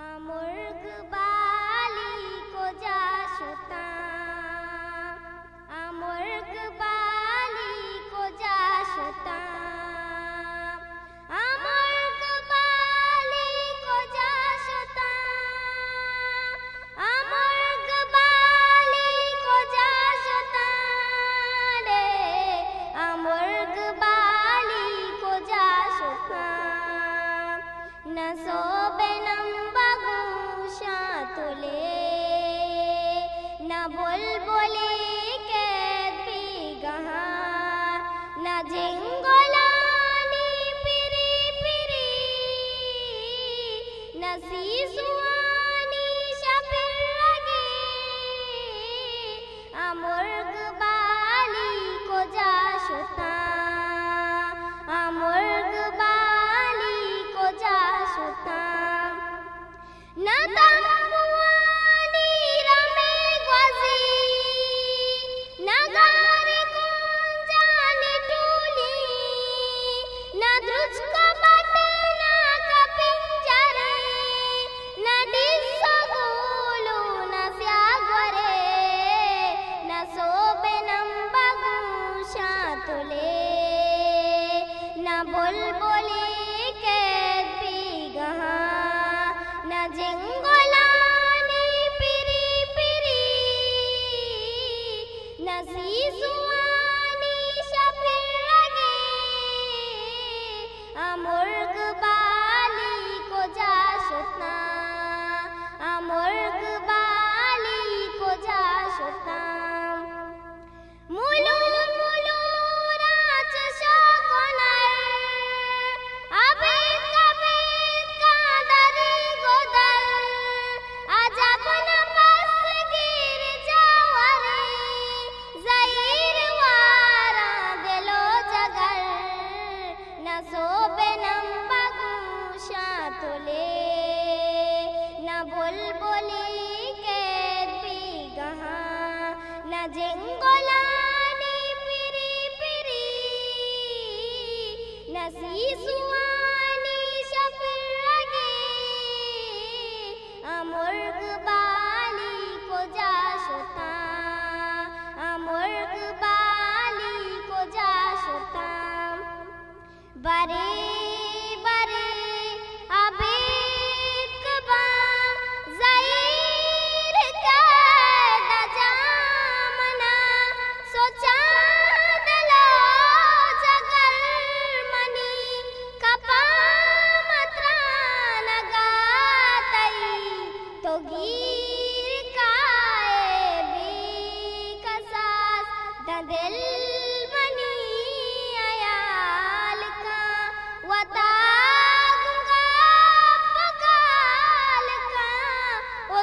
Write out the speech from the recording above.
मुर्ग बाली को जाशता मुर्ग बाली को जाशता मुर्ग बाली को जाशता मुर्ग बाली को जाशता रे मुर्ग बाली को जाशता न सोबेनम तुले न बुलबुली के बीगहा न झिंगोलानी पिरी पिरी न सीसुआनी शफिर लगे मुर्ग बाली को जाशता मुर्ग बाली को जाशता न बुलबुली के बीगहा न झिंगोलानी पिरी पिरी न सीसुआनी शफिर लगे मुर्ग बाली को जाशता मुर्ग बाली को जाशता बुलबुली के बीगहा न झिंगोलानी पिरी पिरी न सीसुआनी शफिर लगे मुर्ग बाली को जाशता मुर्ग बाली को जाशता बरे दिल बनी अयाल का वता दूंगा पकाल का वो